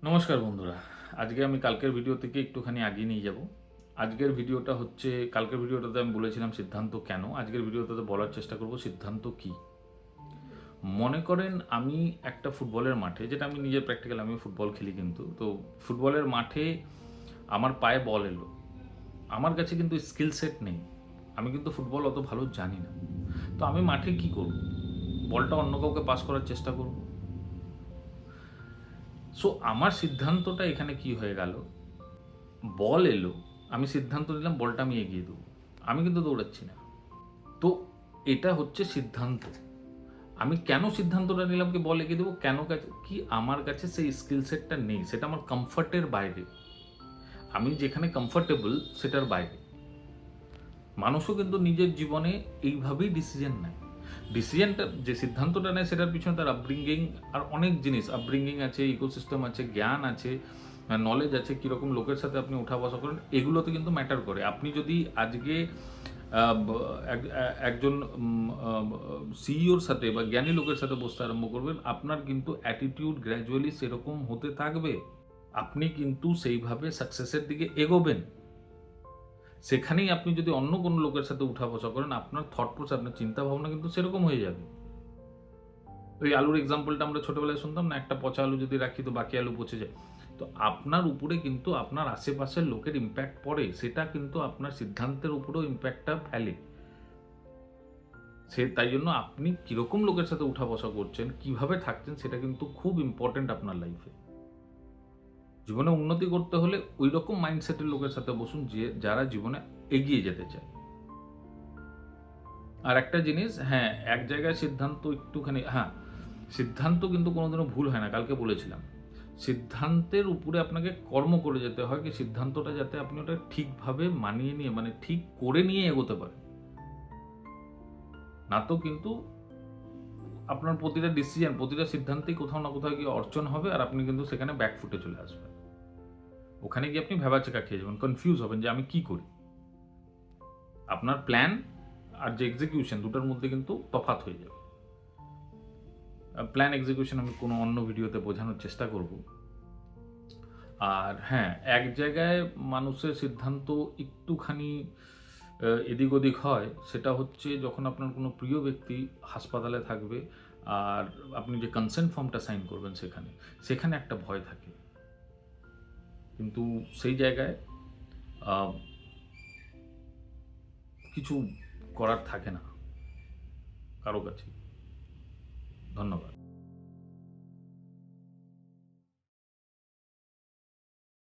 নমস্কার বন্ধুরা। আজকে আমি কালকের ভিডিও থেকে একটুখানি আগিয়ে নিয়ে যাব। আজকের ভিডিওটা হচ্ছে, কালকের ভিডিওটাতে আমি বলেছিলাম সিদ্ধান্ত কেন, আজকের ভিডিওটাতে বলার চেষ্টা করব সিদ্ধান্ত কি। মনে করেন আমি একটা ফুটবলের মাঠে, যেটা আমি নিজের প্র্যাকটিক্যাল, আমি ফুটবল খেলি, কিন্তু তো ফুটবলের মাঠে আমার পায়ে বল এলো, আমার কাছে কিন্তু স্কিল সেট নেই, আমি কিন্তু ফুটবল অত ভালো জানি না। তো আমি মাঠে কি করব? বলটা অন্য কাউকে পাস করার চেষ্টা করব। সো আমার সিদ্ধান্তটা এখানে কি হয়ে গেল, বল এলো, আমি সিদ্ধান্ত নিলাম বলটা আমি এগিয়ে দেবো, আমি কিন্তু দৌড়াচ্ছি না। তো এটা হচ্ছে সিদ্ধান্ত। আমি কেন সিদ্ধান্তটা নিলাম কি বল এগিয়ে দেবো, কেন কি আমার কাছে সেই স্কিল সেটটা নেই, সেটা আমার কমফর্টের বাইরে, আমি যেখানে কমফর্টেবল সেটার বাইরে। মানুষও কিন্তু নিজের জীবনে এইভাবেই ডিসিশন নেয়। ডিসিশনটা, যে সিদ্ধান্তটা নেয়, সেটার পিছনে তার আপব্রিঙ্গিং আর অনেক জিনিস, আপব্রিঙ্গিং আছে, ইকোসিস্টেম আছে, জ্ঞান আছে, নলেজ আছে, কীরকম লোকের সাথে আপনি উঠা বসা করেন, এগুলোতে কিন্তু ম্যাটার করে। আপনি যদি আজকে একজন সিইওর সাথে বা জ্ঞানী লোকের সাথে বসতে আরম্ভ করবেন, আপনার কিন্তু অ্যাটিটিউড গ্র্যাজুয়ালি সেরকম হতে থাকবে, আপনি কিন্তু সেইভাবে সাকসেসের দিকে এগোবেন। সেখানেই আপনি যদি অন্য কোনো লোকের সাথে উঠা বসা করেন, আপনার থট প্রসেস, আপনার চিন্তা ভাবনা কিন্তু সেরকম হয়ে যাবে। ওই আলুর এক্সাম্পলটা আমরা ছোটবেলায় শুনতাম না, একটা পচা আলু যদি রাখি তো বাকি আলু পচে যায়। তো আপনার উপরে কিন্তু আপনার আশেপাশের লোকের ইম্প্যাক্ট পড়ে, সেটা কিন্তু আপনার সিদ্ধান্তের উপরেও ইম্প্যাক্টটা ফেলে। তাই জন্য আপনি কীরকম লোকের সাথে উঠা বসা করছেন, কিভাবে থাকছেন, সেটা কিন্তু খুব ইম্পর্টেন্ট আপনার লাইফে। জীবনে উন্নতি করতে হলে ওই রকম মাইন্ডসেটের লোকের সাথে বসুন, যারা জীবনে এগিয়ে যেতে চায়। আর একটা জিনিস, হ্যাঁ, এক জায়গায় সিদ্ধান্ত একটুখানি, হ্যাঁ, সিদ্ধান্ত কিন্তু কোনোদিনও ভুল হয় না, কালকে বলেছিলাম। সিদ্ধান্তের উপরে আপনাকে কর্ম করে যেতে হয়, কি সিদ্ধান্তটা যাতে আপনি ওটা ঠিকভাবে মানিয়ে নিয়ে, মানে ঠিক করে নিয়ে এগোতে পারেন। না তো কিন্তু আপনার প্রতিটা ডিসিশন, প্রতিটা সিদ্ধান্তেই কোথাও না কোথাও গিয়ে অর্চন হবে, আর আপনি কিন্তু সেখানে ব্যাকফুটে চলে আসবেন। ওখানে গিয়ে আপনি ভ্যাবাচেকা খেয়ে যাবেন, কনফিউজ হবেন যে আমি কি করি। আপনার প্ল্যান আর যে এক্সিকিউশন, দুটোর মধ্যে কিন্তু তফাৎ হয়ে যাবে। প্ল্যান এক্সিকিউশন আমি কোনো অন্য ভিডিওতে বোঝানোর চেষ্টা করব। আর হ্যাঁ, এক জায়গায় মানুষের সিদ্ধান্ত একটুখানি এদিক ওদিক হয়, সেটা হচ্ছে যখন আপনার কোনো প্রিয় ব্যক্তি হাসপাতালে থাকবে, আর আপনি যে কনসেন্ট ফর্মটা সাইন করবেন, সেখানে একটা ভয় থাকে। কিন্তু সেই জায়গায় কিছু করার থাকে না কারো কাছে। ধন্যবাদ।